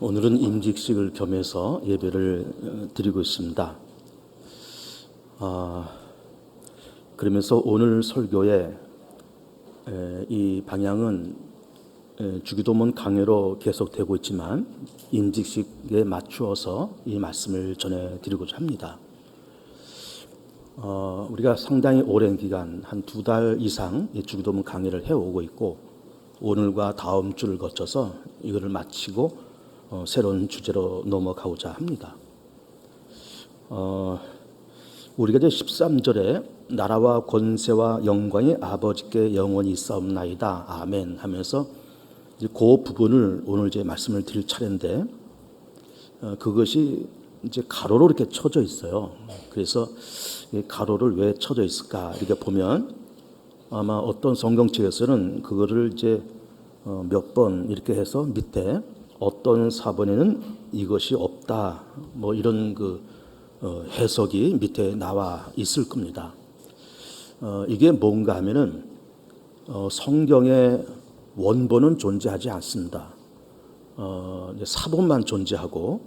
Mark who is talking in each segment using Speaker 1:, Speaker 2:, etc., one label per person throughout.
Speaker 1: 오늘은 임직식을 겸해서 예배를 드리고 있습니다. 그러면서 오늘 설교의 이 방향은 주기도문 강해로 계속되고 있지만 임직식에 맞추어서 이 말씀을 전해드리고자 합니다. 우리가 상당히 오랜 기간 한 2달 이상 이 주기도문 강해를 해오고 있고 오늘과 다음 주를 거쳐서 이거를 마치고 새로운 주제로 넘어가고자 합니다. 우리가 이제 13절에 나라와 권세와 영광이 아버지께 영원히 있사옵나이다 아멘 하면서 이제 그 부분을 오늘 이제 말씀을 드릴 차례인데 그것이 이제 가로로 이렇게 쳐져 있어요. 그래서 이 가로를 왜 쳐져 있을까 이렇게 보면 아마 어떤 성경책에서는 그거를 이제 몇 번 이렇게 해서 밑에 어떤 사본에는 이것이 없다 뭐 이런 해석이 밑에 나와 있을 겁니다. 이게 뭔가 하면은 성경의 원본은 존재하지 않습니다. 사본만 존재하고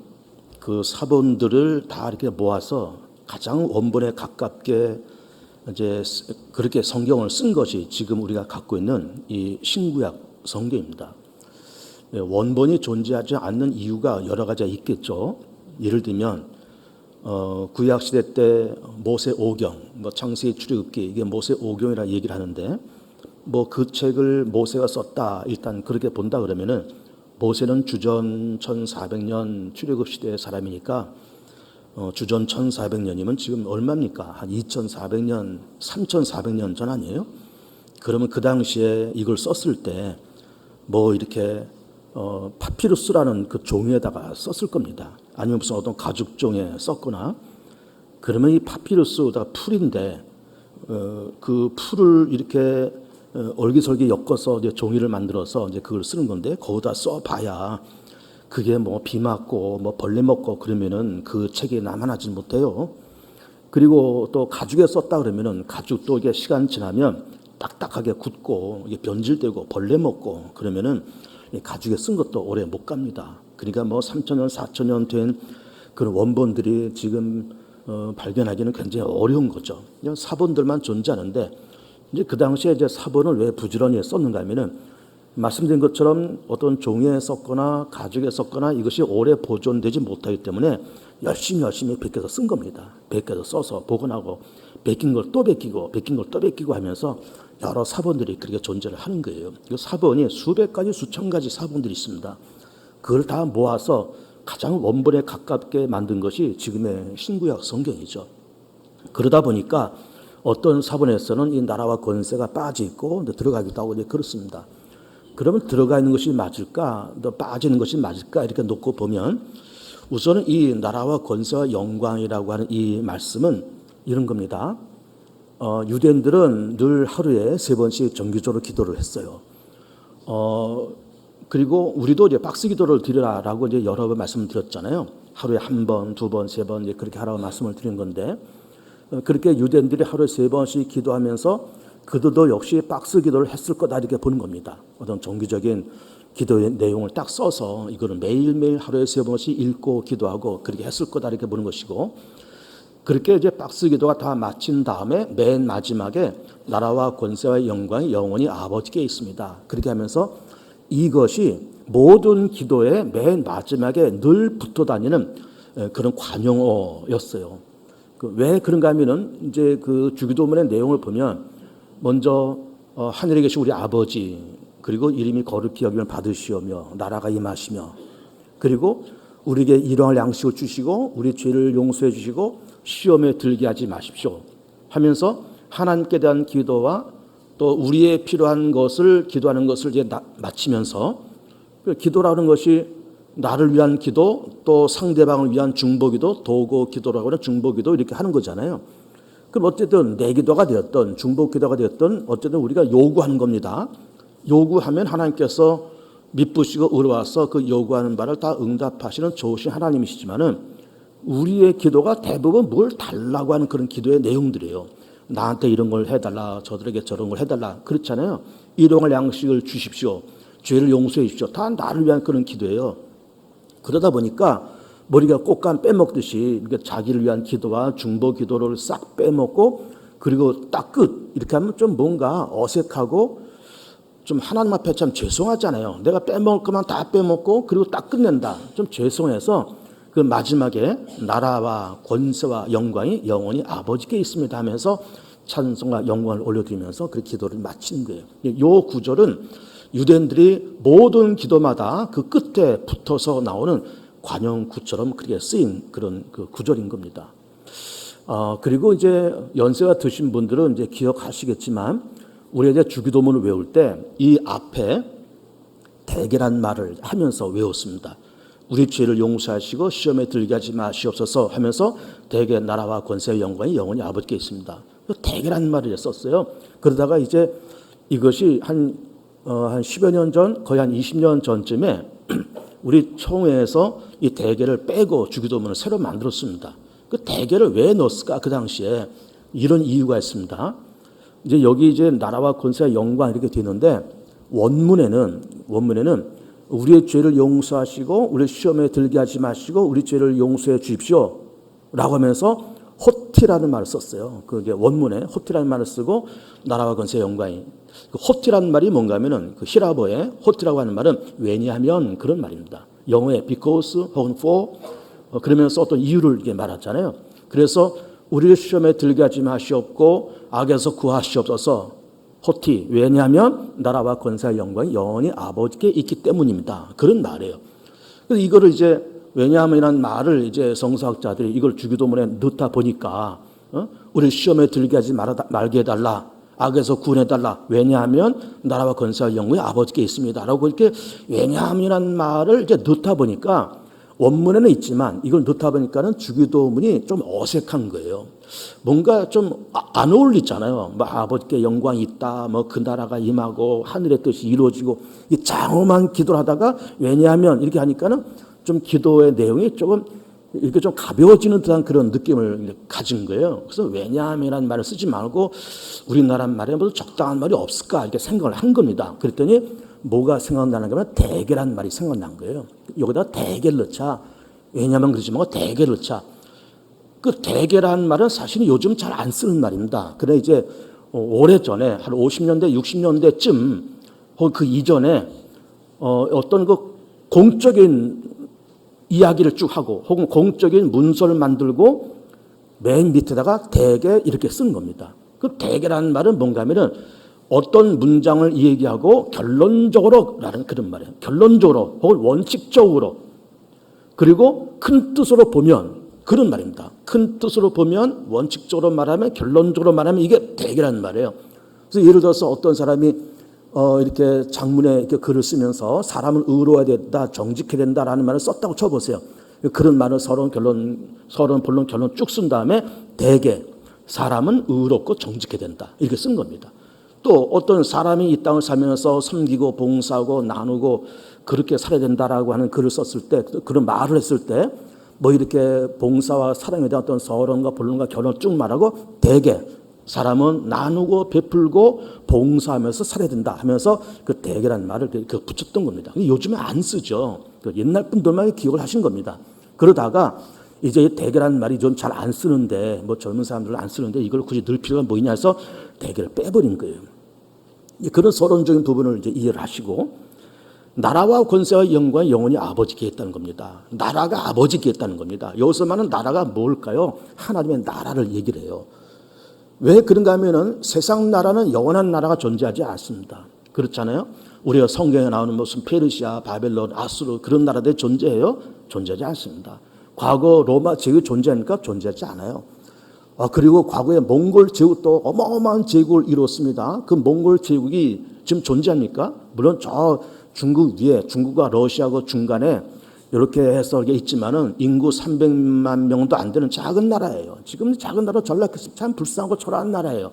Speaker 1: 그 사본들을 다 이렇게 모아서 가장 원본에 가깝게 이제 그렇게 성경을 쓴 것이 지금 우리가 갖고 있는 이 신구약 성경입니다. 원본이 존재하지 않는 이유가 여러 가지가 있겠죠. 예를 들면 구약 시대 때 모세 오경, 뭐 창세기 출애굽기 이게 모세 오경이라 얘기를 하는데 뭐 그 책을 모세가 썼다 일단 그렇게 본다 그러면은 모세는 주전 1400년 출애굽 시대의 사람이니까 주전 1400년이면 지금 얼마입니까? 한 2400년, 3400년 전 아니에요? 그러면 그 당시에 이걸 썼을 때 뭐 이렇게 파피루스라는 그 종이에다가 썼을 겁니다. 아니면 무슨 어떤 가죽종에 썼거나 그러면 이 파피루스가 풀인데 그 풀을 이렇게 얼기설기 엮어서 이제 종이를 만들어서 이제 그걸 쓰는 건데 거기다 써봐야 그게 뭐 비 맞고 뭐 벌레 먹고 그러면은 그 책이 남아나지 못해요. 그리고 또 가죽에 썼다 그러면은 가죽도 이게 시간 지나면 딱딱하게 굳고 이게 변질되고 벌레 먹고 그러면은 가죽에 쓴 것도 오래 못 갑니다. 그러니까 뭐 3,000년, 4,000년 된 그런 원본들이 지금 발견하기는 굉장히 어려운 거죠. 그냥 사본들만 존재하는데 이제 그 당시에 이제 사본을 왜 부지런히 썼는가 하면은 말씀드린 것처럼 어떤 종이에 썼거나 가죽에 썼거나 이것이 오래 보존되지 못하기 때문에 열심히 베껴서 쓴 겁니다. 베껴서 써서 복원하고 베낀 걸 또 베끼고 베낀 걸 또 베끼고 하면서 여러 사본들이 그렇게 존재를 하는 거예요. 이 사본이 수백 가지 수천 가지 사본들이 있습니다. 그걸 다 모아서 가장 원본에 가깝게 만든 것이 지금의 신구약 성경이죠. 그러다 보니까 어떤 사본에서는 이 나라와 권세가 빠져 있고 들어가기도 하고 그렇습니다. 그러면 들어가 있는 것이 맞을까, 또 빠지는 것이 맞을까 이렇게 놓고 보면 우선은 이 나라와 권세와 영광이라고 하는 이 말씀은 이런 겁니다. 유대인들은 늘 하루에 3번씩 정기적으로 기도를 했어요. 그리고 우리도 이제 박스 기도를 드리라라고 이제 여러 번 말씀드렸잖아요. 하루에 1번, 2번, 3번 이제 그렇게 하라고 말씀을 드린 건데 그렇게 유대인들이 하루에 3번씩 기도하면서 그들도 역시 박스 기도를 했을 거다 이렇게 보는 겁니다. 어떤 정기적인 기도의 내용을 딱 써서 이거는 매일매일 하루에 3번씩 읽고 기도하고 그렇게 했을 거다 이렇게 보는 것이고 그렇게 이제 박스 기도가 다 마친 다음에 맨 마지막에 나라와 권세와 영광이 영원히 아버지께 있습니다. 그렇게 하면서 이것이 모든 기도의 맨 마지막에 늘 붙어 다니는 그런 관용어였어요. 왜 그런가 하면은 이제 그 주기도문의 내용을 보면 먼저 하늘에 계신 우리 아버지 그리고 이름이 거룩히 여김을 받으시오며 나라가 임하시며 그리고 우리에게 일용할 양식을 주시고 우리 죄를 용서해 주시고 시험에 들게 하지 마십시오 하면서 하나님께 대한 기도와 또 우리의 필요한 것을 기도하는 것을 이제 마치면서 기도라는 것이 나를 위한 기도 또 상대방을 위한 중보기도 도구 기도라고 하는 중보기도 이렇게 하는 거잖아요. 그럼 어쨌든 내 기도가 되었던 중보 기도가 되었던 어쨌든 우리가 요구하는 겁니다. 요구하면 하나님께서 미쁘시고 의로와서 그 요구하는 바를 다 응답하시는 좋으신 하나님이시지만은 우리의 기도가 대부분 뭘 달라고 하는 그런 기도의 내용들이에요. 나한테 이런 걸 해달라, 저들에게 저런 걸 해달라 그렇잖아요. 일용할 양식을 주십시오, 죄를 용서해 주십시오. 다 나를 위한 그런 기도예요. 그러다 보니까 머리가 꽃감 빼먹듯이 이렇게 자기를 위한 기도와 중보 기도를 싹 빼먹고 그리고 딱 끝 이렇게 하면 좀 뭔가 어색하고 좀 하나님 앞에 참 죄송하잖아요. 내가 빼먹을 것만 다 빼먹고 그리고 딱 끝낸다. 좀 죄송해서 그 마지막에 나라와 권세와 영광이 영원히 아버지께 있습니다 하면서 찬송과 영광을 올려드리면서 그 기도를 마치는 거예요. 이 구절은 유대인들이 모든 기도마다 그 끝에 붙어서 나오는 관용구처럼 그렇게 쓰인 그런 그 구절인 겁니다. 그리고 이제 연세가 드신 분들은 이제 기억하시겠지만 우리가 이제 주기도문을 외울 때 이 앞에 대개란 말을 하면서 외웠습니다. 우리 죄를 용서하시고 시험에 들게 하지 마시옵소서 하면서 대개 나라와 권세와 영광이 영원히 아버지께 있습니다. 대개란 말을 썼어요. 그러다가 이제 이것이 한 10여 년 전, 거의 한 20년 전쯤에 우리 총회에서 이 대개를 빼고 주기도문을 새로 만들었습니다. 그 대개를 왜 넣었을까? 그 당시에 이런 이유가 있습니다. 이제 여기 이제 나라와 권세와 영광 이렇게 되는데 원문에는 우리의 죄를 용서하시고 우리 시험에 들게 하지 마시고 우리 죄를 용서해 주십시오 라고 하면서 호티라는 말을 썼어요. 그게 원문에 호티라는 말을 쓰고 나라와 권세와 영광이 그 호티라는 말이 뭔가 하면은 그 히라보의 호티라고 하는 말은 왜냐하면 그런 말입니다. 영어에 because 혹은 for 그러면서 어떤 이유를 이렇게 말하잖아요. 그래서 우리를 시험에 들게 하지 마시옵고 악에서 구하시옵소서 호티 왜냐하면 나라와 권세와 영광이 영원히 아버지께 있기 때문입니다. 그런 말이에요. 그래서 이거를 이제 왜냐하면이라는 말을 이제 성서학자들이 이걸 주기도문에 넣다 보니까 우리 시험에 들게 하지 말게 해달라. 악에서 구원해달라. 왜냐하면 나라와 권세와 영광이 아버지께 있습니다라고 이렇게 왜냐하면이라는 말을 이제 넣다 보니까 원문에는 있지만 이걸 넣다 보니까는 주기도문이 좀 어색한 거예요. 뭔가 좀 안 어울리잖아요. 뭐 아버지께 영광이 있다, 뭐 그 나라가 임하고 하늘의 뜻이 이루어지고 이 장엄한 기도를 하다가 왜냐하면 이렇게 하니까는 좀 기도의 내용이 조금 이렇게 좀 가벼워지는 듯한 그런 느낌을 가진 거예요. 그래서 왜냐하면이라는 말을 쓰지 말고 우리나라 말에 무슨 적당한 말이 없을까 이렇게 생각을 한 겁니다. 그랬더니 뭐가 생각나는 거면 대개란 말이 생각난 거예요. 여기다 대개를 넣자. 왜냐하면 그러지 말고 대개를 넣자. 그 대개란 말은 사실은 요즘 잘 안 쓰는 말입니다. 그래 이제 오래전에 한 50년대, 60년대쯤 혹은 그 이전에 어떤 그 공적인 이야기를 쭉 하고 혹은 공적인 문서를 만들고 맨 밑에다가 대개 이렇게 쓴 겁니다. 그 대개라는 말은 뭔가 하면은 어떤 문장을 얘기하고 결론적으로 라는 그런 말이에요. 결론적으로 혹은 원칙적으로 그리고 큰 뜻으로 보면 그런 말입니다. 큰 뜻으로 보면 원칙적으로 말하면 결론적으로 말하면 이게 대개라는 말이에요. 그래서 예를 들어서 어떤 사람이 이렇게 장문에 이렇게 글을 쓰면서 사람은 의로워야 된다, 정직해야 된다라는 말을 썼다고 쳐보세요. 그런 말을 서론, 본론, 결론 쭉 쓴 다음에 대개 사람은 의롭고 정직해야 된다 이렇게 쓴 겁니다. 또 어떤 사람이 이 땅을 살면서 섬기고 봉사하고 나누고 그렇게 살아야 된다라고 하는 글을 썼을 때 그런 말을 했을 때 뭐 이렇게 봉사와 사랑에 대한 어떤 서론과 본론과 결론을 쭉 말하고 대개 사람은 나누고 베풀고 봉사하면서 살아야 된다 하면서 그 대개라는 말을 붙였던 겁니다. 요즘에 안 쓰죠. 옛날 분들만 기억을 하신 겁니다. 그러다가 이제 이 대개라는 말이 좀 잘 안 쓰는데 뭐 젊은 사람들은 안 쓰는데 이걸 굳이 넣을 필요가 뭐 있냐 해서 대개를 빼버린 거예요. 그런 서론적인 부분을 이제 이해를 하시고 나라와 권세와 영광이 영원히 아버지께 있다는 겁니다. 나라가 아버지께 있다는 겁니다. 여기서 말하는 나라가 뭘까요? 하나님의 나라를 얘기를 해요. 왜 그런가 하면은 세상 나라는 영원한 나라가 존재하지 않습니다. 그렇잖아요. 우리가 성경에 나오는 무슨 페르시아, 바벨론, 아수르 그런 나라들이 존재해요? 존재하지 않습니다. 과거 로마 제국이 존재하니까 존재하지 않아요. 그리고 과거에 몽골 제국도 어마어마한 제국을 이뤘습니다. 그 몽골 제국이 지금 존재합니까? 물론 저 중국 위에 중국과 러시아하고 중간에 이렇게 해서 있지만은 인구 300만 명도 안 되는 작은 나라예요. 지금 작은 나라 전락해서 참 불쌍하고 초라한 나라예요.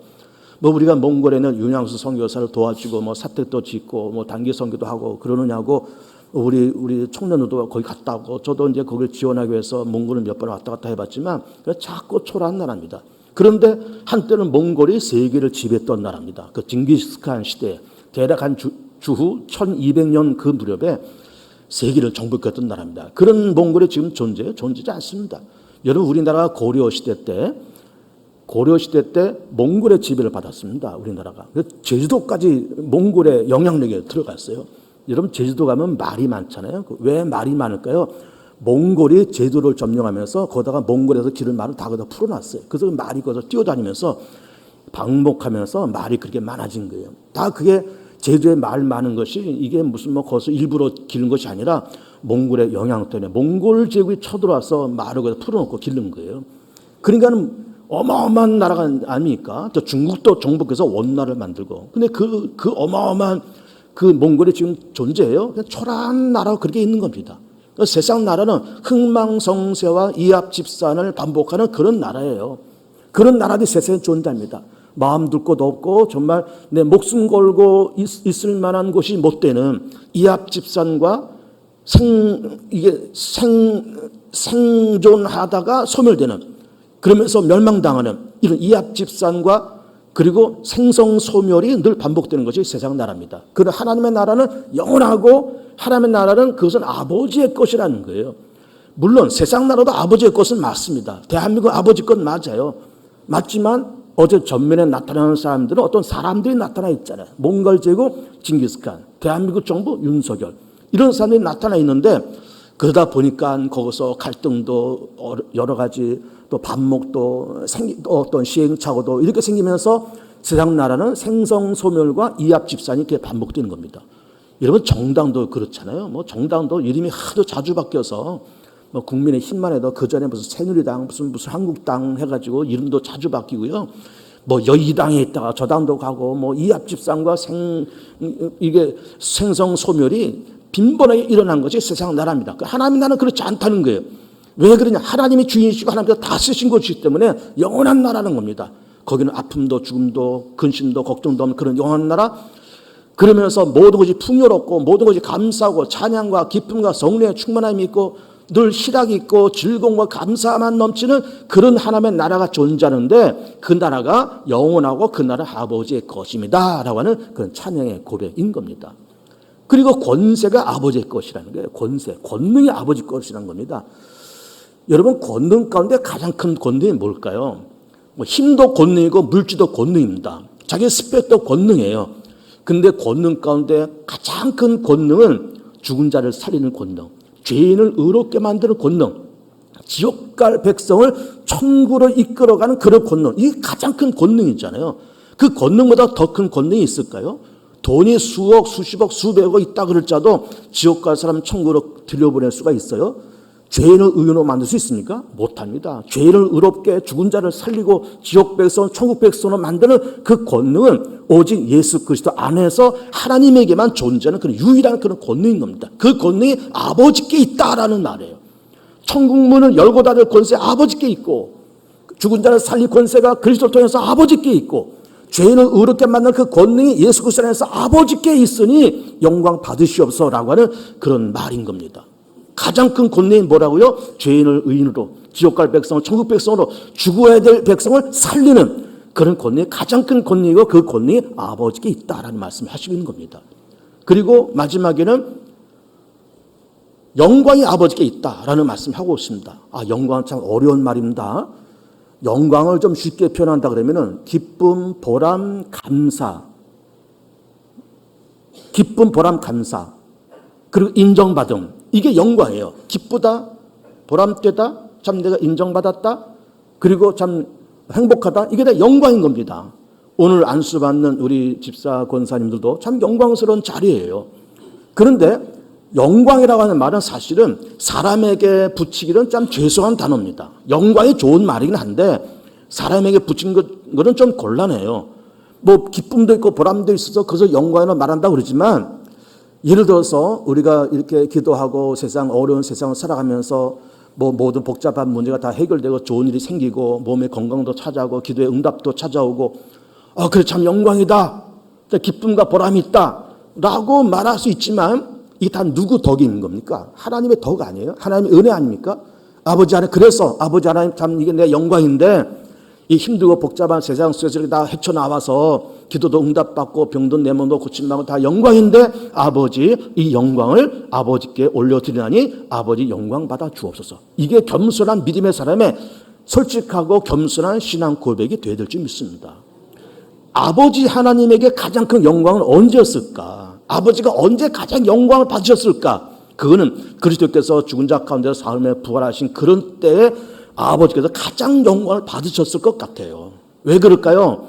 Speaker 1: 뭐 우리가 몽골에는 윤양수 선교사를 도와주고 뭐 사택도 짓고 뭐 단기 선교도 하고 그러느냐고 우리 청년들도 거기 갔다 오고 저도 이제 거기를 지원하기 위해서 몽골을 몇 번 왔다 갔다 해봤지만 작고 초라한 나라입니다. 그런데 한때는 몽골이 세계를 지배했던 나라입니다. 그 징기스칸 시대에 대략 한 주후 1200년 그 무렵에 세계를 정복했던 나라입니다. 그런 몽골이 지금 존재하지 않습니다. 여러분, 우리나라가 고려 시대 때 몽골의 지배를 받았습니다. 우리나라가. 제주도까지 몽골의 영향력에 들어갔어요. 여러분, 제주도 가면 말이 많잖아요. 왜 말이 많을까요? 몽골이 제주도를 점령하면서 거기다가 몽골에서 기른 말을 다 거기다 풀어놨어요. 그래서 말이 거기서 뛰어다니면서 방목하면서 말이 그렇게 많아진 거예요. 다 그게 제주도에 말 많은 것이 이게 무슨 뭐 거기서 일부러 기른 것이 아니라 몽골의 영향 때문에 몽골 제국이 쳐들어와서 말을 거기다 풀어놓고 기른 거예요. 그러니까는 어마어마한 나라가 아닙니까? 또 중국도 정복해서 원나라를 만들고. 근데 그 어마어마한 그 몽골이 지금 존재해요. 초라한 나라가 그렇게 있는 겁니다. 세상 나라는 흥망성쇠와 이합집산을 반복하는 그런 나라예요. 그런 나라들이 세상에 존재합니다. 마음 둘 곳 없고 정말 내 목숨 걸고 있을 만한 곳이 못 되는 이합집산과 생존하다가 소멸되는, 그러면서 멸망당하는 이런 이합집산과 그리고 생성소멸이 늘 반복되는 것이 세상 나라입니다. 그런 하나님의 나라는 영원하고 하나님의 나라는 그것은 아버지의 것이라는 거예요. 물론 세상 나라도 아버지의 것은 맞습니다. 대한민국 아버지 것 맞아요. 맞지만 어제 전면에 나타나는 사람들은 어떤 사람들이 나타나 있잖아요. 몽골 제국 징기스칸, 대한민국 정부 윤석열, 이런 사람들이 나타나 있는데, 그러다 보니까 거기서 갈등도 여러 가지, 또 반목도 또 어떤 시행착오도 이렇게 생기면서 세상 나라는 생성소멸과 이합집산이 이렇게 반복되는 겁니다. 여러분, 정당도 그렇잖아요. 뭐 정당도 이름이 하도 자주 바뀌어서 뭐 국민의힘만 해도 그 전에 무슨 새누리당, 무슨 한국당 해가지고 이름도 자주 바뀌고요. 뭐 여의당에 있다가 저 당도 가고, 뭐 이합집산과 이게 생성소멸이 빈번하게 일어난 것이 세상 나라입니다. 하나님 나라는 그렇지 않다는 거예요. 왜 그러냐? 하나님이 주인이시고 하나님께서 다 쓰신 것이기 때문에 영원한 나라는 겁니다. 거기는 아픔도 죽음도 근심도 걱정도 없는 그런 영원한 나라. 그러면서 모든 것이 풍요롭고 모든 것이 감사하고 찬양과 기쁨과 성령의 충만함이 있고 늘 희락이 있고 즐거움과 감사만 넘치는 그런 하나님의 나라가 존재하는데, 그 나라가 영원하고 그 나라 아버지의 것입니다 라고 하는 그런 찬양의 고백인 겁니다. 그리고 권세가 아버지의 것이라는 거예요. 권능이 아버지 것이라는 겁니다. 여러분, 권능 가운데 가장 큰 권능이 뭘까요? 뭐 힘도 권능이고 물질도 권능입니다. 자기 스펙도 권능이에요. 근데 권능 가운데 가장 큰 권능은 죽은 자를 살리는 권능, 죄인을 의롭게 만드는 권능, 지옥 갈 백성을 천국으로 이끌어가는 그런 권능, 이게 가장 큰 권능이잖아요. 그 권능보다 더 큰 권능이 있을까요? 돈이 수억, 수십억, 수백억 있다 그럴지라도 지옥 갈 사람 천국으로 들여보낼 수가 있어요? 죄인을 의인으로 만들 수 있습니까? 못합니다. 죄인을 의롭게 죽은 자를 살리고 지옥 백성, 천국 백성으로 만드는 그 권능은 오직 예수 그리스도 안에서 하나님에게만 존재하는 그런 유일한 그런 권능인 겁니다. 그 권능이 아버지께 있다라는 말이에요. 천국 문을 열고 닫을 권세 아버지께 있고, 죽은 자를 살릴 권세가 그리스도를 통해서 아버지께 있고, 죄인을 의롭게 만드는 그 권능이 예수 그리스도 안에서 아버지께 있으니 영광 받으시옵소서라고 하는 그런 말인 겁니다. 가장 큰 권능이 뭐라고요? 죄인을 의인으로, 지옥 갈 백성을 천국 백성으로, 죽어야 될 백성을 살리는 그런 권능이 가장 큰 권능이고, 그 권능이 아버지께 있다라는 말씀을 하시고 있는 겁니다. 그리고 마지막에는 영광이 아버지께 있다라는 말씀을 하고 있습니다. 영광은 참 어려운 말입니다. 영광을 좀 쉽게 표현한다 그러면은 기쁨, 보람, 감사, 그리고 인정받음, 이게 영광이에요. 기쁘다, 보람되다, 참 내가 인정받았다, 그리고 참 행복하다, 이게 다 영광인 겁니다. 오늘 안수받는 우리 집사 권사님들도 참 영광스러운 자리예요. 그런데 영광이라고 하는 말은 사실은 사람에게 붙이기는 참 죄송한 단어입니다. 영광이 좋은 말이긴 한데 사람에게 붙인 거는 좀 곤란해요. 뭐 기쁨도 있고 보람도 있어서 그래서 영광이라고 말한다고 그러지만, 예를 들어서 우리가 이렇게 기도하고 어려운 세상을 살아가면서 뭐 모든 복잡한 문제가 다 해결되고 좋은 일이 생기고 몸의 건강도 찾아오고 기도의 응답도 찾아오고, 그래 참 영광이다, 기쁨과 보람이 있다 라고 말할 수 있지만, 이게 다 누구 덕인 겁니까? 하나님의 덕 아니에요? 하나님의 은혜 아닙니까? 아버지 하나님, 그래서 아버지 하나님 참 이게 내 영광인데, 이 힘들고 복잡한 세상 속에서 이렇게 다 헤쳐나와서 기도도 응답받고 병든 내 몸도 고침받고 다 영광인데 아버지 이 영광을 아버지께 올려드리나니 아버지 영광 받아 주옵소서. 이게 겸손한 믿음의 사람의 솔직하고 겸손한 신앙 고백이 되어야 될 줄 믿습니다. 아버지 하나님에게 가장 큰 영광은 언제였을까? 아버지가 언제 가장 영광을 받으셨을까? 그거는 그리스도께서 죽은 자 가운데서 사흘 부활하신 그런 때에 아버지께서 가장 영광을 받으셨을 것 같아요. 왜 그럴까요?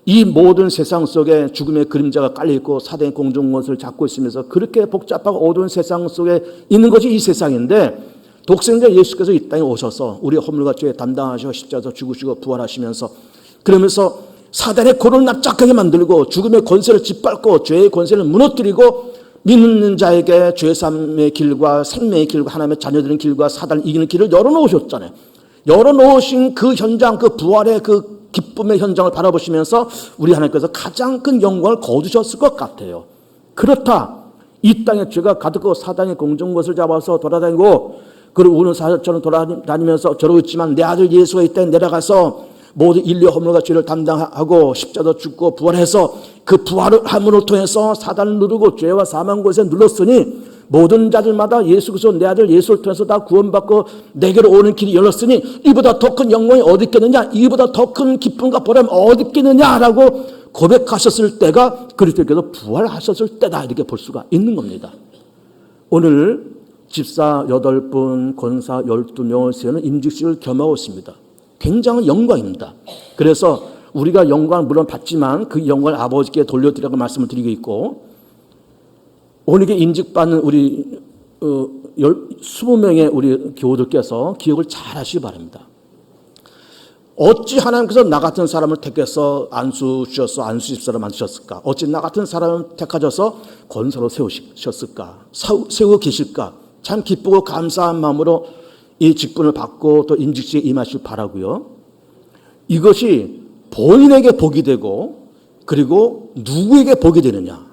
Speaker 1: 이 모든 세상 속에 죽음의 그림자가 깔려있고 사단의 공중것을 잡고 있으면서 그렇게 복잡하고 어두운 세상 속에 있는 것이 이 세상인데 독생자 예수께서 이 땅에 오셔서 우리의 허물과 죄 담당하셔 십자가에서 죽으시고 부활하시면서 그러면서 사단의 고를 납작하게 만들고 죽음의 권세를 짓밟고 죄의 권세를 무너뜨리고 믿는 자에게 죄사함의 길과 생명의 길과 하나님의 자녀들의 길과 사단을 이기는 길을 열어놓으셨잖아요. 열어놓으신 그 현장, 그 부활의 그 기쁨의 현장을 바라보시면서 우리 하나님께서 가장 큰 영광을 거두셨을 것 같아요. 그렇다. 이 땅에 죄가 가득하고 사단의 공중것을 잡아서 돌아다니고 그리고 우는 사자처럼 돌아다니면서 저러고 있지만 내 아들 예수가 이 땅에 내려가서 모든 인류의 허물과 죄를 담당하고 십자가로 죽고 부활해서 그 부활을 함으로 통해서 사단을 누르고 죄와 사망 곳에 눌렀으니 모든 자들마다 예수 그리스도 내 아들 예수를 통해서 다 구원받고 내게로 오는 길이 열렸으니 이보다 더 큰 영광이 어디 있겠느냐, 이보다 더 큰 기쁨과 보람이 어디 있겠느냐라고 고백하셨을 때가 그리스도께서 부활하셨을 때다 이렇게 볼 수가 있는 겁니다. 오늘 집사 8분, 권사 12명을 세우는 임직식을 겸하고 있습니다. 굉장한 영광입니다. 그래서 우리가 영광을 물론 받지만 그 영광을 아버지께 돌려드리라고 말씀을 드리고 있고 오늘 임직받는 우리 20명의 우리 교우들께서 기억을 잘 하시기 바랍니다. 어찌 하나님께서 나 같은 사람을 택해서 안수 주셔서 안수 집사를 만드셨을까? 어찌 나 같은 사람을 택하셔서 권사로 세우셨을까? 세우고 계실까? 참 기쁘고 감사한 마음으로 이 직분을 받고 또 임직식에 임하시길 바라고요. 이것이 본인에게 복이 되고 그리고 누구에게 복이 되느냐?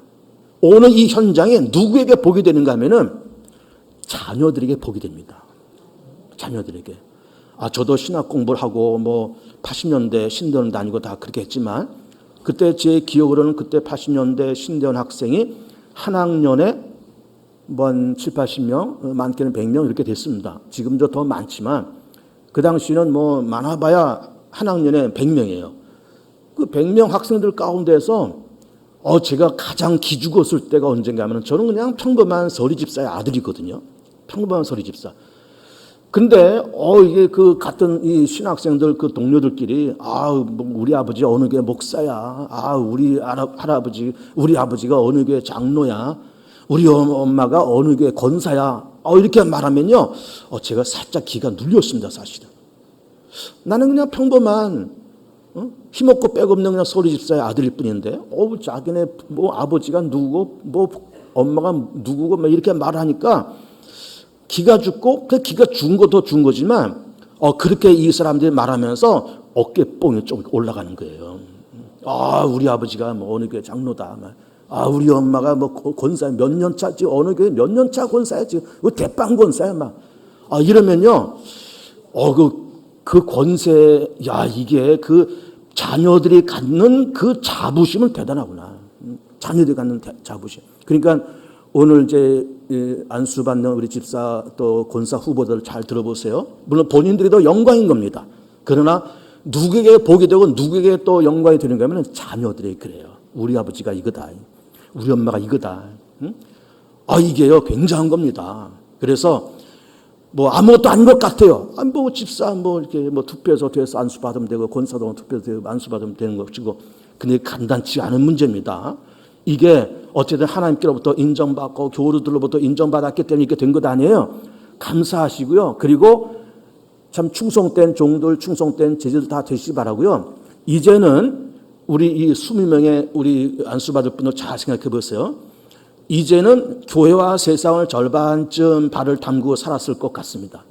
Speaker 1: 오늘 이 현장에 누구에게 복이 되는가 하면은 자녀들에게 복이 됩니다. 자녀들에게. 저도 신학 공부를 하고 뭐 80년대 신대원 다니고 다 그렇게 했지만 그때 제 기억으로는 그때 80년대 신대원 학생이 한 학년에 뭐 한 7, 80명, 많게는 100명 이렇게 됐습니다. 지금도 더 많지만 그 당시는 뭐 많아봐야 한 학년에 100명이에요. 그 100명 학생들 가운데서 제가 가장 기죽었을 때가 언젠가 하면 저는 그냥 평범한 서리 집사의 아들이거든요. 평범한 서리 집사. 근데 이게 그 같은 이 신학생들 그 동료들끼리 뭐 우리 아버지 어느 교회 목사야. 우리 할아버지 우리 아버지가 어느 교회 장로야. 우리 엄마가 어느 교회 권사야. 이렇게 말하면요. 제가 살짝 기가 눌렸습니다, 사실은. 나는 그냥 평범한 힘없고 빽없는 그냥 서리 집사의 아들일 뿐인데 자기네 뭐 아버지가 누구고 뭐 엄마가 누구고 막 이렇게 말하니까 기가 죽고 그 기가 죽은 것도 죽은 거지만 그렇게 이 사람들이 말하면서 어깨뽕이 좀 올라가는 거예요. 우리 아버지가 뭐 어느 교회 장로다. 우리 엄마가 뭐 권사 몇 년 차 지금 어느 교회 몇 년 차 권사야 지금 대빵 권사야 막 이러면요. 그 권세 이게 그 자녀들이 갖는 그 자부심은 대단하구나. 자녀들이 갖는 자부심. 그러니까 오늘 이제 안수받는 우리 집사 또 권사 후보들 잘 들어보세요. 물론 본인들이 더 영광인 겁니다. 그러나 누구에게 복이 되고 누구에게 또 영광이 되는가 하면 자녀들이 그래요. 우리 아버지가 이거다. 우리 엄마가 이거다. 이게요 굉장한 겁니다. 그래서 뭐 아무것도 아닌 것 같아요. 뭐 집사 뭐 이렇게 뭐 투표해서 돼서 안수 받으면 되고 권사도 투표해서 되고 안수 받으면 되는 것이고 근데 간단치 않은 문제입니다. 이게 어쨌든 하나님께로부터 인정받고 교우들로부터 인정받았기 때문에 이렇게 된 것 아니에요. 감사하시고요. 그리고 참 충성된 종들, 충성된 제자들 다 되시기 바라고요. 이제는 우리 이 20명의 우리 안수 받을 분들 잘 생각해 보세요. 이제는 교회와 세상을 절반쯤 발을 담그고 살았을 것 같습니다.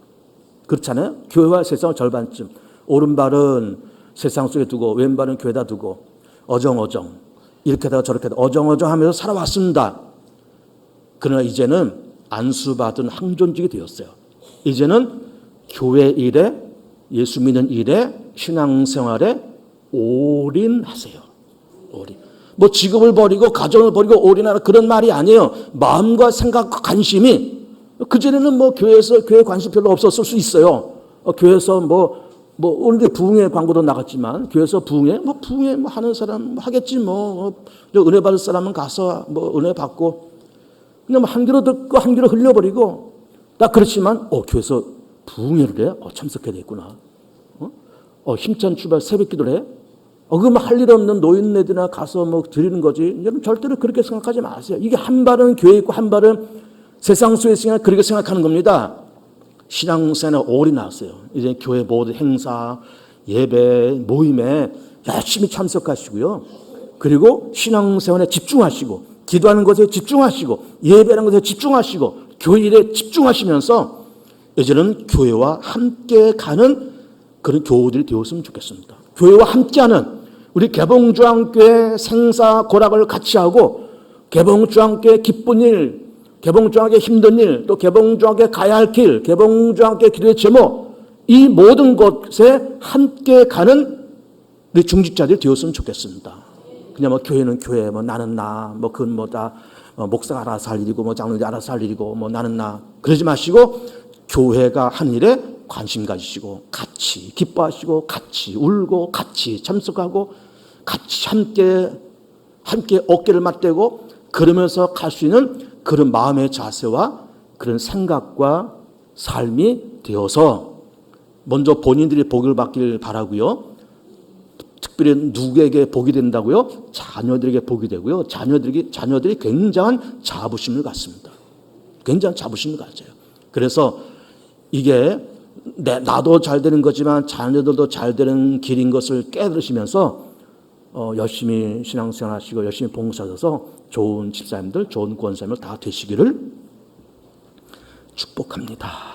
Speaker 1: 그렇잖아요? 교회와 세상을 절반쯤. 오른발은 세상 속에 두고 왼발은 교회에다 두고 어정어정 이렇게 하다가 저렇게 하다가 어정어정 하면서 살아왔습니다. 그러나 이제는 안수받은 항존직이 되었어요. 이제는 교회 일에 예수 믿는 일에 신앙생활에 올인하세요. 올인. 뭐 직업을 버리고 가정을 버리고 올인하라 그런 말이 아니에요. 마음과 생각과 관심이 그전에는 뭐 교회 관심 별로 없었을 수 있어요. 교회에서 오늘 부흥회 광고도 나갔지만 교회에서 부흥회 뭐 하는 사람 하겠지 은혜 받을 사람은 가서 은혜 받고 그냥 한 귀로 듣고 한 귀로 흘려버리고 나 그렇지만 교회에서 부흥회를 해? 참석해야 되겠구나. 힘찬 출발 새벽 기도를 해? 그럼 할 일 없는 노인네들이나 가서 드리는 거지. 여러분 절대로 그렇게 생각하지 마세요. 이게 한 발은 교회 있고 한 발은 세상 속에 있으니까 그렇게 생각하는 겁니다. 신앙생활에 올인하세요. 이제 교회 모든 행사, 예배, 모임에 열심히 참석하시고요. 그리고 신앙생활에 집중하시고 기도하는 것에 집중하시고 예배하는 것에 집중하시고 교회 일에 집중하시면서 이제는 교회와 함께 가는 그런 교우들이 되었으면 좋겠습니다. 교회와 함께하는 우리 개봉주안교회 생사 고락을 같이 하고 개봉주안교회 기쁜 일, 개봉주안교회 힘든 일, 또 개봉주안교회 가야 할 길, 개봉주안교회 기도의 제목 이 모든 것에 함께 가는 우리 중직자들이 되었으면 좋겠습니다. 그냥 교회는 교회, 나는 나, 그건 다 목사가 알아서 할 일이고 장로들이 알아서 할 일이고 나는 나 그러지 마시고 교회가 하는 일에 관심 가지시고 같이 기뻐하시고 같이 울고 같이 참석하고 같이 함께 어깨를 맞대고 그러면서 갈 수 있는 그런 마음의 자세와 그런 생각과 삶이 되어서 먼저 본인들이 복을 받기를 바라고요. 특별히 누구에게 복이 된다고요? 자녀들에게 복이 되고요. 자녀들이 굉장한 자부심을 갖습니다. 굉장한 자부심을 가져요. 그래서 이게 나도 잘 되는 거지만 자녀들도 잘 되는 길인 것을 깨달으시면서 열심히 신앙생활 하시고 열심히 봉사하셔서 좋은 집사님들, 좋은 권사님들 다 되시기를 축복합니다.